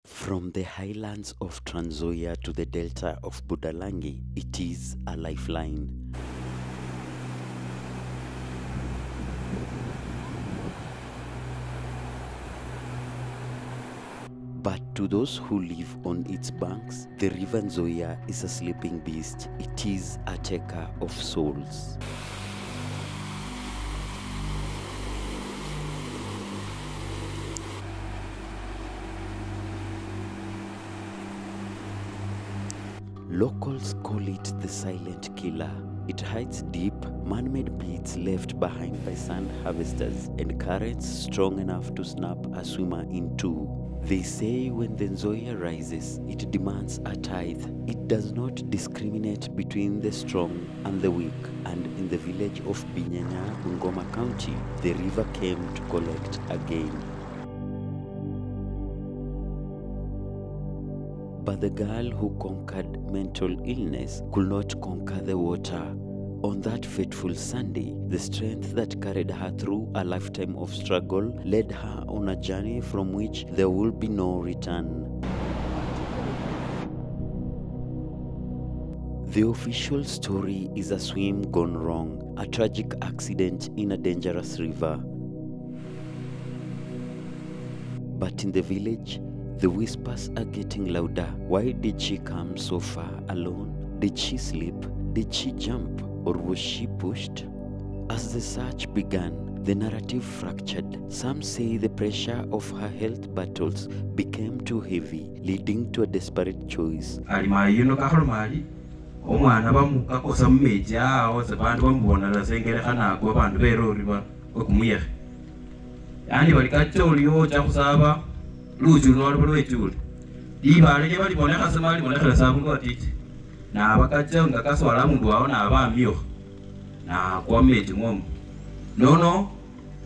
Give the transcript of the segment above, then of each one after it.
From the highlands of Trans Nzoia to the delta of Budalangi, it is a lifeline. But to those who live on its banks, the river Nzoia is a sleeping beast. It is a taker of souls. Locals call it the silent killer. It hides deep, man-made pits left behind by sand harvesters and currents strong enough to snap a swimmer in two. They say when the Nzoia rises, it demands a tithe. It does not discriminate between the strong and the weak. And in the village of Binyanya, Bungoma County, the river came to collect again. But the girl who conquered mental illness could not conquer the water. On that fateful Sunday, the strength that carried her through a lifetime of struggle led her on a journey from which there will be no return. The official story is a swim gone wrong, a tragic accident in a dangerous river. But in the village, the whispers are getting louder. Why did she come so far alone? Did she sleep? Did she jump? Or was she pushed? As the search began, the narrative fractured. Some say the pressure of her health battles became too heavy, leading to a desperate choice. Luju no lwechuli dibale je bali boneka semali boneka sabu ngotiti na bakaje ngakaswala mundu wao na abamyo na kwa meji ngom nono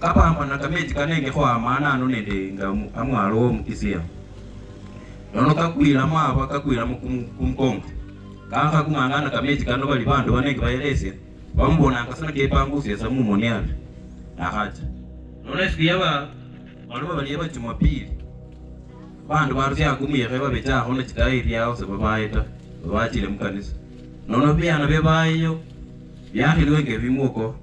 kapamba na kameji kanenge kwa amana anu nende ngamu amwalo mukisia nono kakwira mwa kakwira mukumkongo kanga kumangana kameji kano bali bandu banenge bayelese bambona ngasana kepangusi za mumoniana na haja nono sikiyaba waliba bali yaba Jumapili bandu barusya kumuyekhe babecha khona chitairi yao sebabayeta babachile mukanisa nono byana bebayo byakhilwenge bimuko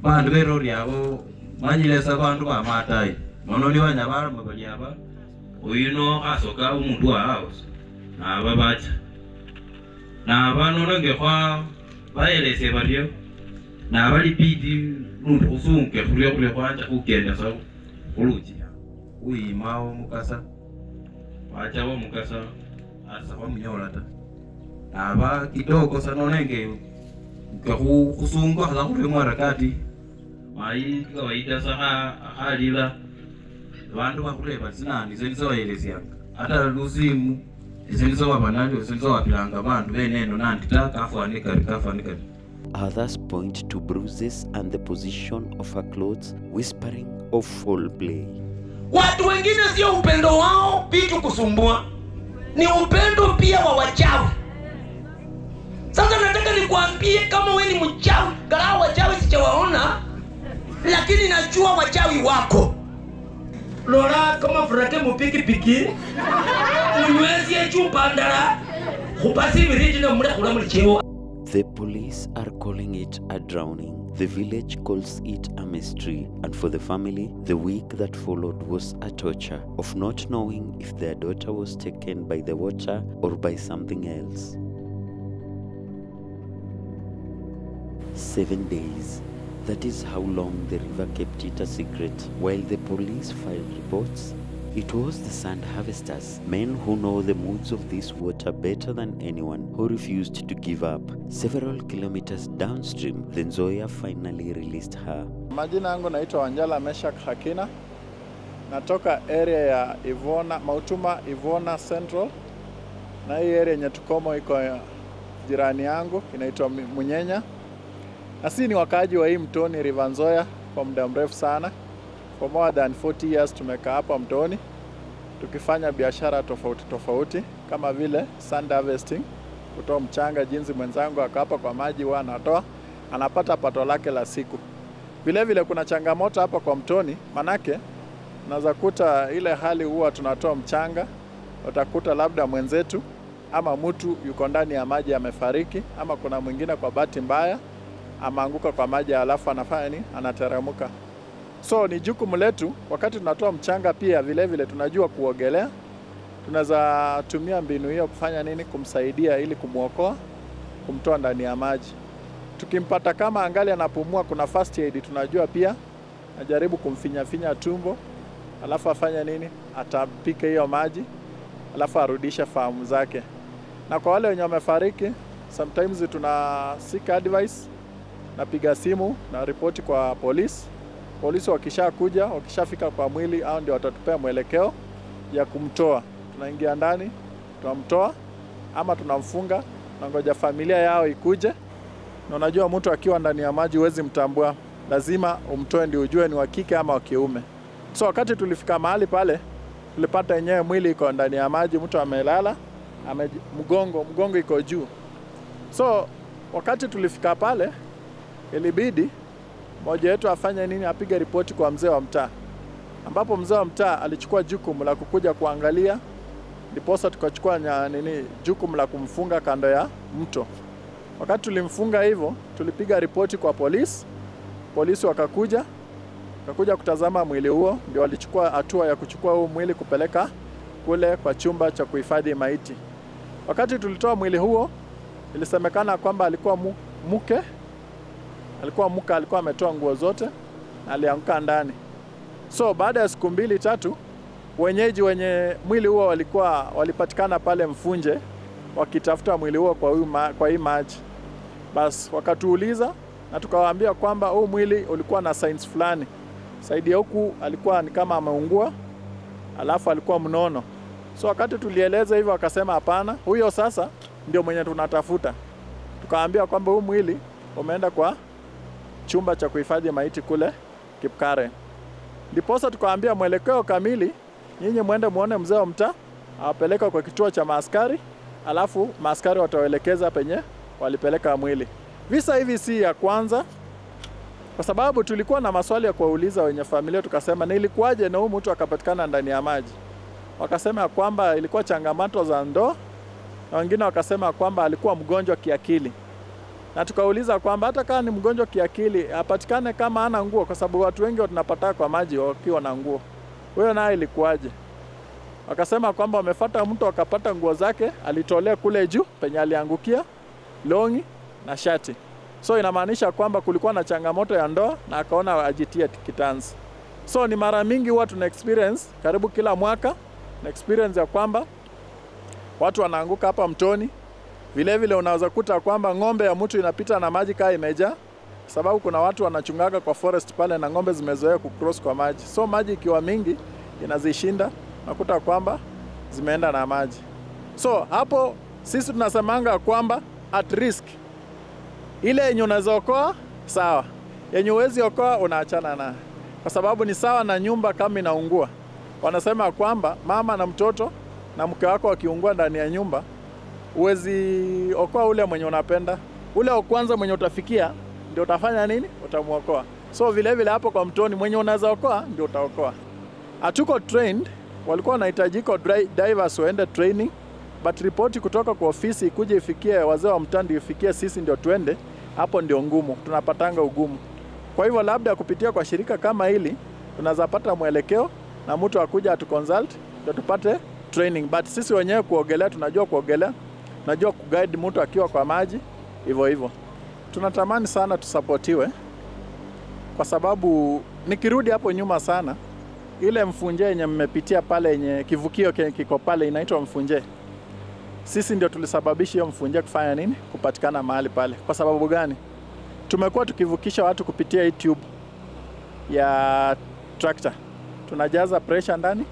bandu berori abo manyilesa bandu bamatai nono liwanya baramba bali aba uyino asoka umundu house na babacha na banono ngekwa bayelese baryo na bali pidi lundu usunke khulwe kwanja ukenda sa khuluchi uyimao mukasa wacha wa mukasa asa wa munyolata aba kidogo sana nenge kusungwa za kulemwa rakati mai kawaida saha halila bandu bakuleba sinani senzo elesianga ata lusimu senzo wabanali senzo wapilanga bandu beneno nandita kafanika. Others point to bruises and the position of her clothes, whispering of foul play. Watu wengine sio upendo wao vitu kusumbua, ni upendo pia wa wachawi. Sasa nataka nikuambie kama wewe ni mchawi, galau wachawi sijawaona, lakini najua wachawi wako. Lora kama frate mupiki piki, unywezi echu pandara, kupasi viriji na mura kula mlicheo. The police are calling it a drowning. The village calls it a mystery, and for the family, the week that followed was a torture of not knowing if their daughter was taken by the water or by something else. 7 days. That is how long the river kept it a secret. While the police filed reports, it was the sand harvesters, men who know the moods of this water better than anyone, who refused to give up. Several kilometers downstream, the Nzoia finally released her. Majina yangu naitwa Wanjala Meshak Hakina. Natoka area ya Ivona, Mautuma Ivona Central. Na hii area yenye tukomo iko jirani yangu inaitwa Munyenya. Na sisi ni wakaaji wa hii mtoni River Nzoia kwa muda mrefu sana. For more than 40 years tumekaa hapa mtoni tukifanya biashara tofauti kama vile sand harvesting, kutoa mchanga jinsi mwenzangu akapa kwa maji anatoa, anapata pato lake la siku. Vile kuna changamoto hapa kwa mtoni, manake unaweza kuta ile hali huwa tunatoa mchanga utakuta labda mwenzetu ama mtu yuko ndani ya maji amefariki, ama kuna mwingine kwa bahati mbaya ameanguka kwa maji alafu anafanya nini? Anateremka. So ni jukumu letu wakati tunatoa mchanga, pia vile vile tunajua kuogelea. Tunaweza tumia mbinu hiyo kufanya nini? Kumsaidia ili kumuokoa, kumtoa ndani ya maji. Tukimpata kama angali anapumua, kuna first aid tunajua pia, najaribu kumfinya tumbo, alafu afanya nini? Atapika hiyo maji, alafu arudishe fahamu zake. Na kwa wale wenye wamefariki, sometimes tuna seek advice, napiga simu na ripoti kwa polisi. Polisi wakishakuja, wakishafika kwa mwili, au ndio watatupea mwelekeo ya kumtoa. Tunaingia ndani, tunamtoa ama tunamfunga, na ngoja familia yao ikuje. Na unajua mtu akiwa ndani ya maji huwezi mtambua, lazima umtoe ndio ujue ni wa kike ama wa kiume. So wakati tulifika mahali pale, tulipata yenyewe mwili iko ndani ya maji, mtu amelala, mgongo iko juu. So wakati tulifika pale, ilibidi mmoja wetu afanye nini? Apige ripoti kwa mzee wa mtaa, ambapo mzee wa mtaa alichukua jukumu la kukuja kuangalia, ndiposa tukachukua jukumu la kumfunga kando ya mto. Wakati tulimfunga hivyo, tulipiga ripoti kwa polisi. Polisi wakakuja kutazama mwili huo, ndio walichukua hatua ya kuchukua huo mwili kupeleka kule kwa chumba cha kuhifadhi maiti. Wakati tulitoa mwili huo, ilisemekana kwamba alikuwa alikuwa ametoa nguo zote na alianguka ndani. So baada ya siku 2-3, wenyeji wenye mwili huo walipatikana pale Mfunje wakitafuta mwili huo kwa hii maji. Bas wakatuuliza na tukawaambia kwamba huu mwili ulikuwa na signs fulani. Saidi huku alikuwa ni kama ameungua, alafu alikuwa mnono. So wakati tulieleza hivyo akasema hapana, huyo sasa ndio mwenye tunatafuta. Tukaambia kwamba huu mwili umeenda kwa chumba cha kuhifadhi maiti kule Kipkaren. Ndiposa tukaambia mwelekeo kamili, nyinyi mwende muone mzee wa mtaa, awapeleka kwa kituo cha maaskari, alafu maaskari watawaelekeza penye walipeleka mwili. Visa hivi si ya kwanza, kwa sababu tulikuwa na maswali ya kuwauliza wenye familia. Tukasema na ilikuwaje na huyu mtu akapatikana ndani ya maji? Wakasema kwamba ilikuwa changamoto za ndoa, na wengine wakasema kwamba alikuwa mgonjwa kiakili. Na tukauliza kwamba hata kama ni mgonjwa kiakili apatikane kama hana nguo, kwa sababu watu wengi tunapata kwa maji wakiwa na nguo. Wewe naye ilikuwaje? Wakasema kwamba wamefuata mtu akapata nguo zake, alitolea kule juu penye aliangukia, longi na shati. So inamaanisha kwamba kulikuwa na changamoto ya ndoa na akaona ajitie kitanzi. So ni mara mingi huwa tuna experience karibu kila mwaka na experience ya kwamba watu wanaanguka hapa mtoni. Vile vile unaweza kuta kwamba ng'ombe ya mtu inapita na maji kaa imejaa, sababu kuna watu wanachungaga kwa forest pale na ng'ombe zimezoea kucross kwa maji. So maji ikiwa mingi inazishinda, nakuta kwamba zimeenda na maji. So hapo sisi tunasemanga kwamba at risk. Ile yenye unaweza okoa sawa, yenye huwezi okoa unaachana na. Kwa sababu ni sawa na nyumba kama inaungua. Wanasema kwamba mama na mtoto na mke wako wakiungua ndani ya nyumba, huwezi okoa ule mwenye unapenda. Ule wa kwanza mwenye utafikia ndio utafanya nini? Utamuokoa. So vile vile hapo kwa mtoni mwenye unaweza okoa ndio utaokoa. Hatuko trained, walikuwa wanahitajika divers waende training, but ripoti kutoka kwa ofisi ikuje ifikie wazee wa mtaa ndio ifikie sisi ndio tuende, hapo ndio ngumu, tunapatanga ugumu. Kwa hivyo labda kupitia kwa shirika kama hili tunaweza pata mwelekeo na mtu akuja atu-consult ndio tupate training. But sisi wenyewe kuogelea tunajua kuogelea, tunajua kuguide mtu akiwa kwa maji hivyo hivyo. Tunatamani sana tusapotiwe, kwa sababu nikirudi hapo nyuma sana, ile Mfunje yenye mmepitia pale yenye kivukio kiko pale inaitwa Mfunje. Sisi ndio tulisababisha hiyo Mfunje kufanya nini? Kupatikana mahali pale. Kwa sababu gani? Tumekuwa tukivukisha watu kupitia hii tube ya tractor. Tunajaza pressure ndani,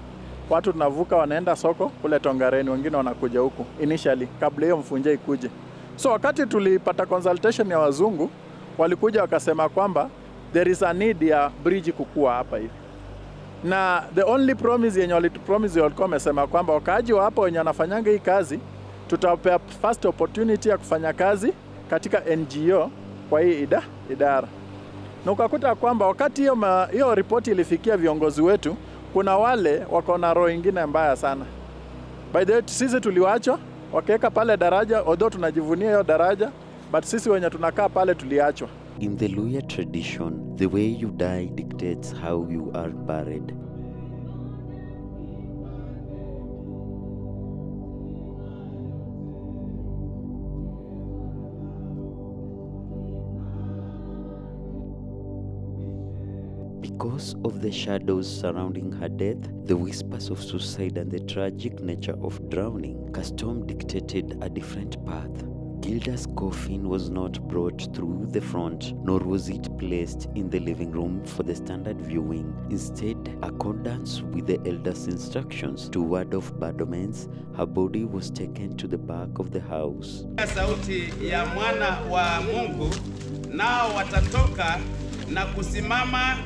watu tunavuka wanaenda soko kule Tongareni, wengine wanakuja huku initially kabla hiyo Mfunje ikuje. So wakati tulipata consultation ya wazungu, walikuja wakasema kwamba there is a need ya bridge kukua hapa hivi. Na the only promise yenye walitupromise walikuwa wamesema kwamba wakaaji wa hapa wenye wanafanyanga hii kazi tutawapea first opportunity ya kufanya kazi katika NGO kwa hii idara. Na ukakuta kwamba wakati hiyo ripoti ilifikia viongozi wetu, kuna wale wako na roho nyingine mbaya sana. By the way, sisi tuliwachwa, wakaweka pale daraja, although tunajivunia hiyo daraja, but sisi wenye tunakaa pale tuliachwa. In the Luhya tradition, the way you die dictates how you are buried. Because of the shadows surrounding her death, the whispers of suicide and the tragic nature of drowning, custom dictated a different path. Gilda's coffin was not brought through the front, nor was it placed in the living room for the standard viewing. Instead, accordance with the elders' instructions to ward off bad omens, her body was taken to the back of the house. Sauti ya mwana wa Mungu, nao watatoka na kusimama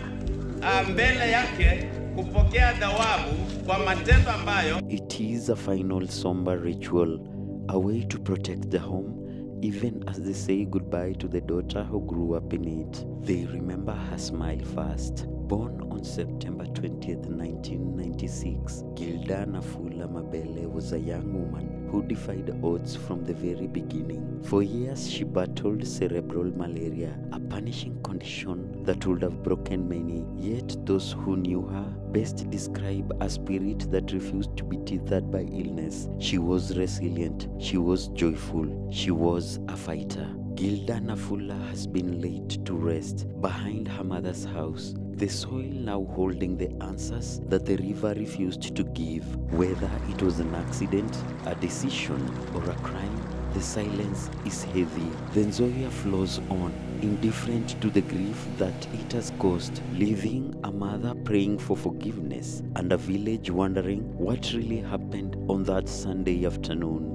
mbele yake kupokea thawabu kwa matendo ambayo. It is a final somber ritual, a way to protect the home, even as they say goodbye to the daughter who grew up in it. They remember her smile first. Born on September 20th, 1996, Gilda Nafula Mabele was a young woman who defied odds from the very beginning. For years, she battled cerebral malaria, a punishing condition that would have broken many. Yet those who knew her best describe a spirit that refused to be tethered by illness. She was resilient, she was joyful, she was a fighter. Gilda Nafula has been laid to rest behind her mother's house, the soil now holding the answers that the river refused to give. Whether it was an accident, a decision, or a crime, the silence is heavy. The Nzoia flows on, indifferent to the grief that it has caused, leaving a mother praying for forgiveness and a village wondering what really happened on that Sunday afternoon.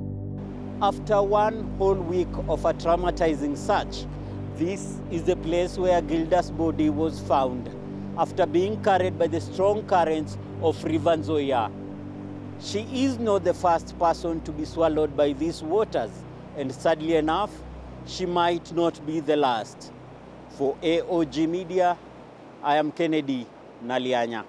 After one whole week of a traumatizing search, this is the place where Gilda's body was found after being carried by the strong currents of River Nzoia. She is not the first person to be swallowed by these waters, and sadly enough, she might not be the last. For AOG Media, I am Kennedy Nalianya.